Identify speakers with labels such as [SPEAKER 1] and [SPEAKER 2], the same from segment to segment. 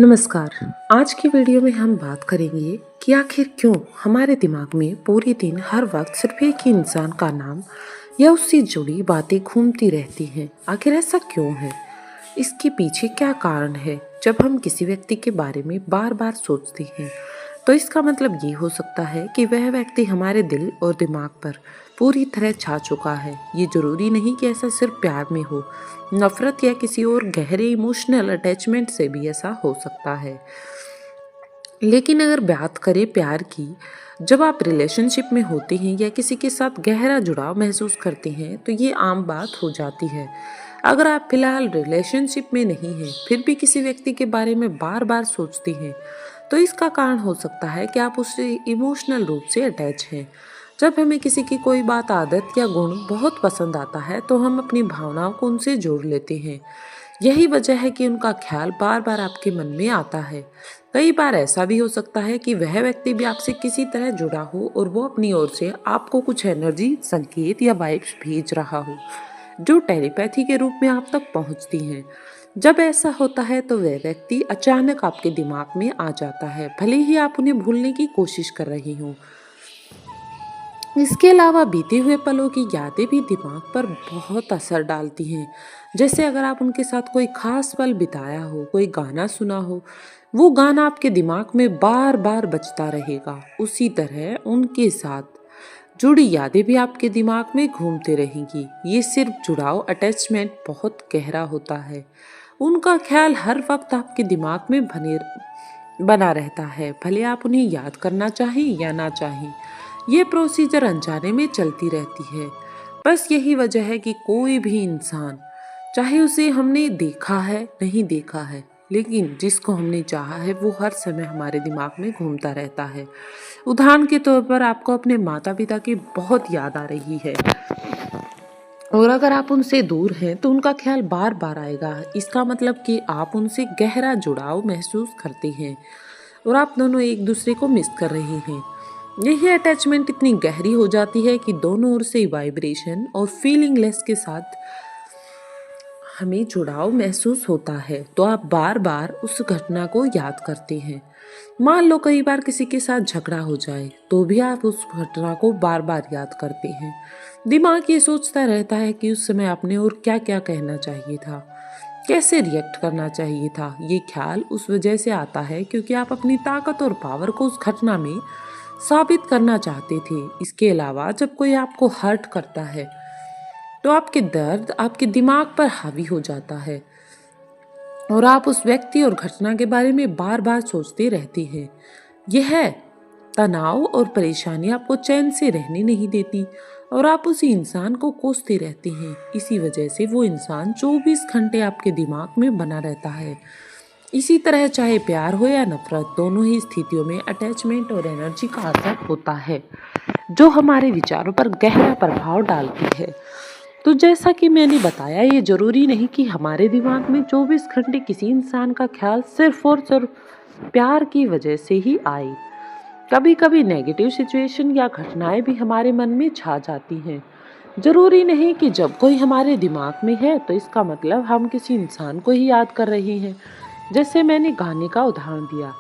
[SPEAKER 1] नमस्कार। आज की वीडियो में हम बात करेंगे कि आखिर क्यों हमारे दिमाग में पूरे दिन हर वक्त सिर्फ एक ही इंसान का नाम या उससे जुड़ी बातें घूमती रहती हैं। आखिर ऐसा क्यों है? इसके पीछे क्या कारण है? जब हम किसी व्यक्ति के बारे में बार बार सोचते हैं तो इसका मतलब ये हो सकता है कि वह व्यक्ति हमारे दिल और दिमाग पर पूरी तरह छा चुका है। ये जरूरी नहीं कि ऐसा सिर्फ प्यार में हो, नफरत या किसी और गहरे इमोशनल अटैचमेंट से भी ऐसा हो सकता है। लेकिन अगर बात करें प्यार की, जब आप रिलेशनशिप में होते हैं या किसी के साथ गहरा जुड़ाव महसूस करते हैं तो ये आम बात हो जाती है। अगर आप फिलहाल रिलेशनशिप में नहीं हैं फिर भी किसी व्यक्ति के बारे में बार बार सोचते हैं तो इसका कारण हो सकता है कि आप उससे इमोशनल रूप से अटैच हैं। जब हमें किसी की कोई बात, आदत या गुण बहुत पसंद आता है तो हम अपनी भावनाओं को उनसे जोड़ लेते हैं। यही वजह है कि उनका ख्याल बार बार आपके मन में आता है। कई बार ऐसा भी हो सकता है कि वह व्यक्ति भी आपसे किसी तरह जुड़ा हो और वो अपनी ओर से आपको कुछ एनर्जी, संकेत या वाइब्स भेज रहा हो जो टेलीपैथी के रूप में आप तक पहुंचती हैं। जब ऐसा होता है तो वह व्यक्ति अचानक आपके दिमाग में आ जाता है, भले ही आप उन्हें भूलने की कोशिश कर रही हो। इसके अलावा बीते हुए पलों की यादें भी दिमाग पर बहुत असर डालती हैं। जैसे अगर आप उनके साथ कोई खास पल बिताया हो, कोई गाना सुना हो, वो गाना आपके दिमाग में बार बार बजता रहेगा। उसी तरह उनके साथ जुड़ी यादें भी आपके दिमाग में घूमते रहेंगी। ये सिर्फ जुड़ाव, अटैचमेंट बहुत गहरा होता है। उनका ख्याल हर वक्त आपके दिमाग में बना रहता है, भले आप उन्हें याद करना चाहें या ना चाहें। ये प्रोसीजर अनजाने में चलती रहती है। बस यही वजह है कि कोई भी इंसान, चाहे उसे हमने देखा है नहीं देखा है, लेकिन जिसको हमने चाहा है वो हर समय हमारे दिमाग में घूमता रहता है। उदाहरण के तौर पर आपको अपने माता पिता की बहुत याद आ रही है और अगर आप उनसे दूर हैं तो उनका ख्याल बार बार आएगा। इसका मतलब कि आप उनसे गहरा जुड़ाव महसूस करते हैं और आप दोनों एक दूसरे को मिस कर रहे हैं। यही अटैचमेंट इतनी गहरी हो जाती है कि दोनों ओर से वाइब्रेशन और फीलिंगलेस के साथ हमें जुड़ाव महसूस होता है, तो आप बार बार उस घटना को याद करते हैं। मान लो कई बार किसी के साथ झगड़ा हो जाए तो भी आप उस घटना को बार बार याद करते हैं। दिमाग ये सोचता रहता है कि उस समय आपने और क्या क्या कहना चाहिए था, कैसे रिएक्ट करना चाहिए था। ये ख्याल उस वजह से आता है क्योंकि आप अपनी ताकत और पावर को उस घटना में साबित करना चाहते थे। इसके अलावा जब कोई आपको हर्ट करता है तो आपके दर्द आपके दिमाग पर हावी हो जाता है और आप उस व्यक्ति और घटना के बारे में बार बार सोचते रहते हैं। यह तनाव और परेशानी आपको चैन से रहने नहीं देती और आप उसी इंसान को कोसते रहते हैं। इसी वजह से वो इंसान 24 घंटे आपके दिमाग में बना रहता है। इसी तरह चाहे प्यार हो या नफरत, दोनों ही स्थितियों में अटैचमेंट और एनर्जी का असर होता है जो हमारे विचारों पर गहरा प्रभाव डालती है। तो जैसा कि मैंने बताया, ये जरूरी नहीं कि हमारे दिमाग में 24 घंटे किसी इंसान का ख्याल सिर्फ और सिर्फ प्यार की वजह से ही आए। कभी कभी नेगेटिव सिचुएशन या घटनाएं भी हमारे मन में छा जाती हैं। जरूरी नहीं कि जब कोई हमारे दिमाग में है तो इसका मतलब हम किसी इंसान को ही याद कर रहे हैं। जैसे मैंने गाने का उदाहरण दिया,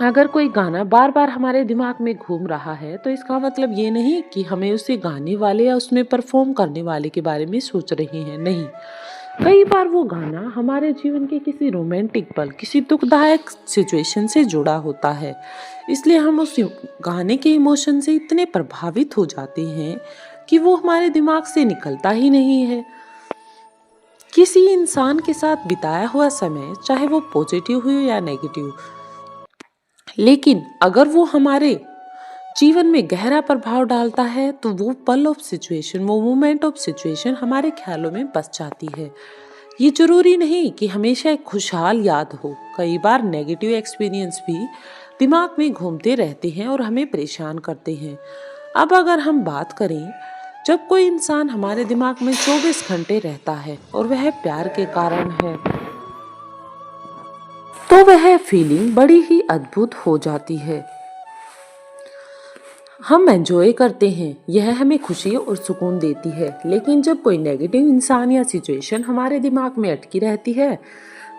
[SPEAKER 1] अगर कोई गाना बार बार हमारे दिमाग में घूम रहा है तो इसका मतलब ये नहीं कि हमें उसे गाने वाले या उसमें परफॉर्म करने वाले के बारे में सोच रहे हैं। नहीं, कई बार वो गाना हमारे जीवन के किसी रोमांटिक पल, किसी दुखदायक सिचुएशन से जुड़ा होता है। इसलिए हम उस गाने के इमोशन से इतने प्रभावित हो जाते हैं कि वो हमारे दिमाग से निकलता ही नहीं है। किसी इंसान के साथ बिताया हुआ समय, चाहे वो पॉजिटिव हो या नेगेटिव, लेकिन अगर वो हमारे जीवन में गहरा प्रभाव डालता है तो वो पल ऑफ सिचुएशन, वो मोमेंट ऑफ सिचुएशन हमारे ख्यालों में बस जाती है। ये जरूरी नहीं कि हमेशा एक खुशहाल याद हो। कई बार नेगेटिव एक्सपीरियंस भी दिमाग में घूमते रहते हैं और हमें परेशान करते हैं। अब अगर हम बात करें, जब कोई इंसान हमारे दिमाग में 24 घंटे रहता है और वह प्यार के कारण है तो वह फीलिंग बड़ी ही अद्भुत हो जाती है। हम एंजॉय करते हैं, यह हमें खुशी और सुकून देती है। लेकिन जब कोई नेगेटिव इंसान या सिचुएशन हमारे दिमाग में अटकी रहती है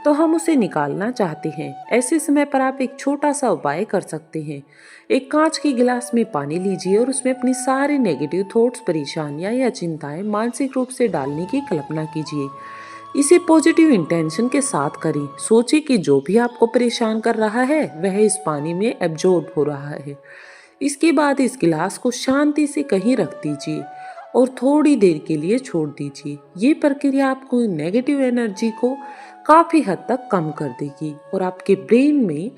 [SPEAKER 1] तो हम उसे निकालना चाहते हैं। ऐसे समय पर आप एक छोटा सा उपाय कर सकते हैं। एक कांच के गिलास में पानी लीजिए और उसमें अपनी सारे नेगेटिव थॉट्स, परेशानियां या चिंताएं मानसिक रूप से डालने की कल्पना कीजिए। इसे पॉजिटिव इंटेंशन के साथ करें। सोचिए कि जो भी आपको परेशान कर रहा है वह इस पानी में एब्जॉर्ब हो रहा है। इसके बाद इस गिलास को शांति से कहीं रख दीजिए और थोड़ी देर के लिए छोड़ दीजिए। ये प्रक्रिया आपको नेगेटिव एनर्जी को काफी हद तक कम कर देगी और आपके ब्रेन में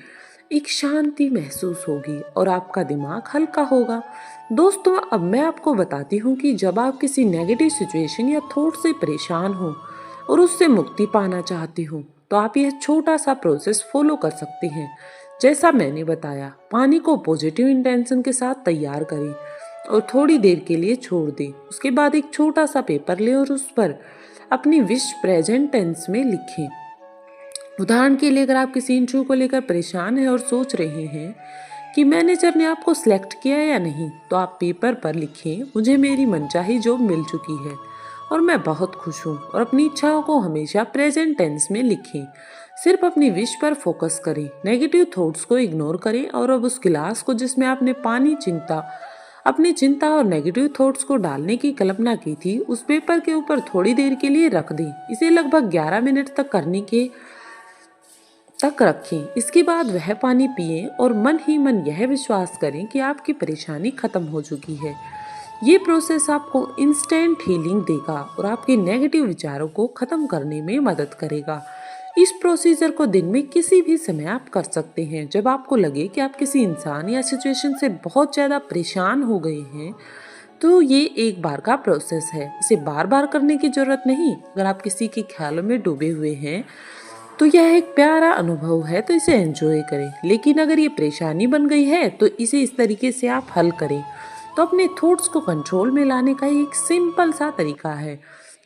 [SPEAKER 1] एक शांति महसूस होगी और आपका दिमाग हल्का होगा। दोस्तों, अब मैं आपको बताती हूँ कि जब आप किसी नेगेटिव सिचुएशन या थॉट से परेशान हो और उससे मुक्ति पाना चाहते हो तो आप यह छोटा सा प्रोसेस फॉलो कर सकते हैं। जैसा मैंने बताया, पानी को पॉजिटिव इंटेंशन के साथ तैयार करें और थोड़ी देर के लिए छोड़ दें। उसके बाद एक छोटा सा पेपर लें और उस पर अपनी विश प्रेजेंट टेंस में लिखें। उदाहरण के लिए, अगर आप किसी इंटरव्यू को लेकर परेशान हैं और सोच रहे हैं कि मैनेजर ने आपको सिलेक्ट किया या नहीं, तो आप पेपर पर लिखें, मुझे मेरी मनचाही जॉब मिल चुकी है और मैं बहुत खुश हूँ। और अपनी इच्छाओं को हमेशा प्रेजेंट टेंस में लिखें। सिर्फ अपनी विश पर फोकस करें, नेगेटिव थॉट्स को इग्नोर करें और अब उस गिलास को जिसमें आपने अपनी चिंता और नेगेटिव थॉट्स को डालने की कल्पना की थी, उस पेपर के ऊपर थोड़ी देर के लिए रख दें। इसे लगभग 11 मिनट तक रखें। इसके बाद वह पानी पिएं और मन ही मन यह विश्वास करें कि आपकी परेशानी खत्म हो चुकी है। ये प्रोसेस आपको इंस्टेंट हीलिंग देगा और आपके नेगेटिव विचारों को खत्म करने में मदद करेगा। इस प्रोसीजर को दिन में किसी भी समय आप कर सकते हैं। जब आपको लगे कि आप किसी इंसान या सिचुएशन से बहुत ज़्यादा परेशान हो गए हैं, तो ये एक बार का प्रोसेस है। इसे बार बार करने की जरूरत नहीं। अगर आप किसी के ख्यालों में डूबे हुए हैं तो यह एक प्यारा अनुभव है, तो इसे एंजॉय करें। लेकिन अगर ये परेशानी बन गई है तो इसे इस तरीके से आप हल करें। तो अपने थॉट्स को कंट्रोल में लाने का एक सिंपल सा तरीका है।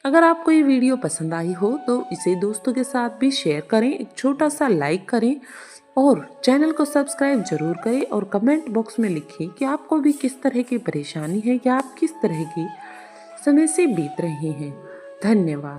[SPEAKER 1] अगर आपको ये वीडियो पसंद आई हो तो इसे दोस्तों के साथ भी शेयर करें, एक छोटा सा लाइक करें और चैनल को सब्सक्राइब जरूर करें और कमेंट बॉक्स में लिखें कि आपको भी किस तरह की परेशानी है या आप किस तरह की समय से बीत रहे हैं। धन्यवाद।